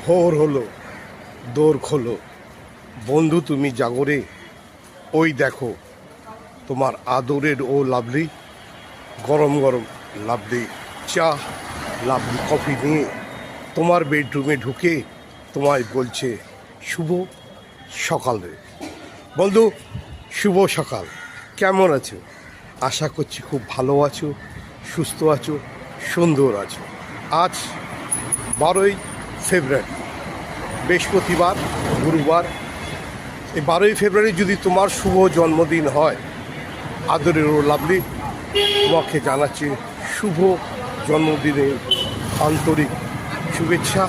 ভোর হলো, দোর খোলো, বন্ধু তুমি জাগরে। ওই দেখো তোমার আদরের ও লাভলি, গরম গরম লাভলি চা, লাভলি কফি নিয়ে তোমার বেডরুমে ঢুকে তোমায় বলছে শুভ সকাল রে। বন্ধু, শুভ সকাল। কেমন আছো? আশা করছি খুব ভালো আছো, সুস্থ আছো, সুন্দর আছো। আজ 12ই ফেব্রুয়ারি, বৃহস্পতিবার, গুরুবার। এই 12ই ফেব্রুয়ারি যদি তোমার শুভ জন্মদিন হয়, আদরের ও লাভলি তোমাকে জানাচ্ছি শুভ জন্মদিনের আন্তরিক শুভেচ্ছা,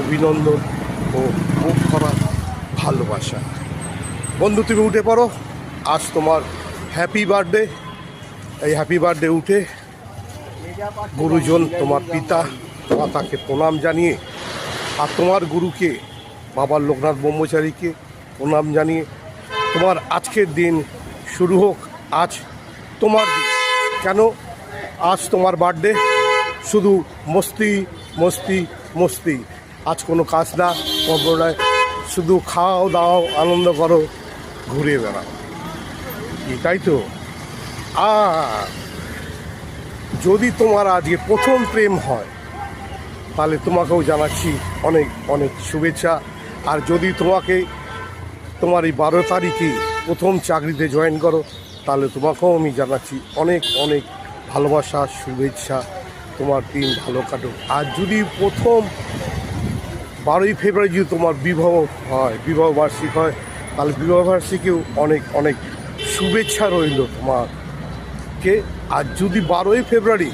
অভিনন্দন ও বুক ভরা ভালোবাসা। বন্ধু, তুমি উঠে পড়ো, আজ তোমার হ্যাপি বার্থডে। এই হ্যাপি বার্থডে উঠে গুরুজন, তোমার পিতা মাতাকে প্রণাম জানিয়ে, আর তোমার গুরুকে বাবা লোকনাথ ব্রহ্মচারীকে প্রণাম জানিয়ে তোমার আজকের দিন শুরু হোক। আজ তোমার দিন। কেন? আজ তোমার বার্থডে। শুধু মস্তি মস্তি মস্তি। আজ কোনো কাজ না, কর্ম নয়, শুধু খাও দাও, আনন্দ করো, ঘুরে বেড়াও, তাই তো? আর যদি তোমার আজকে প্রথম প্রেম হয়, তাহলে তোমাকেও জানাচ্ছি অনেক অনেক শুভেচ্ছা। আর যদি তোমার এই 12 তারিখে প্রথম চাকরিতে জয়েন করো, তাহলে তোমাকেও আমি জানাচ্ছি অনেক অনেক ভালোবাসা, শুভেচ্ছা। তোমার দিন ভালো কাটুক। আর যদি প্রথম 12ই ফেব্রুয়ারি যদি তোমার বিবাহ হয়, বিবাহ বার্ষিক হয়, তাহলে বিবাহ বার্ষিকেও অনেক অনেক শুভেচ্ছা রইল তোমাকে। আর যদি 12ই ফেব্রুয়ারি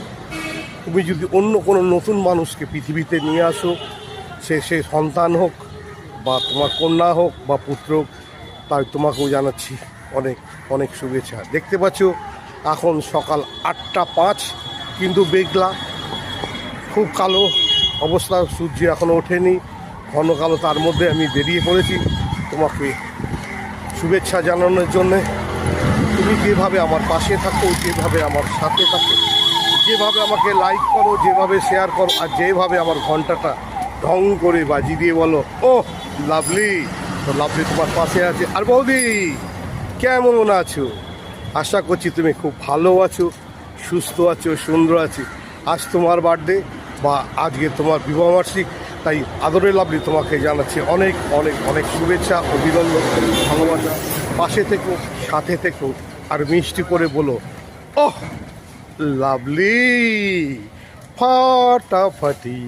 তুমি যদি অন্য কোনো নতুন মানুষকে পৃথিবীতে নিয়ে আসো, সে সন্তান হোক বা তোমার কন্যা হোক বা পুত্র হোক, তাই তোমাকেও জানাচ্ছি অনেক অনেক শুভেচ্ছা। দেখতে পাচ্ছ এখন সকাল 8টা 5, কিন্তু মেঘলা, খুব কালো অবস্থা, সূর্য এখনও ওঠেনি, ঘন কালো। তার মধ্যে আমি বেরিয়ে পড়েছি তোমাকে শুভেচ্ছা জানানোর জন্যে। তুমি যেভাবে আমার পাশে থাকো, যেভাবে আমার সাথে থাকো, যেভাবে আমাকে লাইক করো, যেভাবে শেয়ার করো, আর যেভাবে আমার ঘন্টাটা ঢং করে বাজিয়ে দিয়ে বলো ও লাভলি, তো লাভলি তোমার পাশে আছে। আর বৌদি, কেমন আছো? আশা করছি তুমি খুব ভালো আছো, সুস্থ আছো, সুন্দর আছো। আজ তোমার বার্থডে বা আজকে তোমার বিবাহবার্ষিক, তাই আদরের লাভলি তোমাকে জানাচ্ছি অনেক অনেক অনেক শুভেচ্ছা, অভিনন্দন, ভালোবাসা। পাশে থেকো, সাথে থেকো, আর মিষ্টি করে বলো ওহ লাভলি, ফাটাফাটি।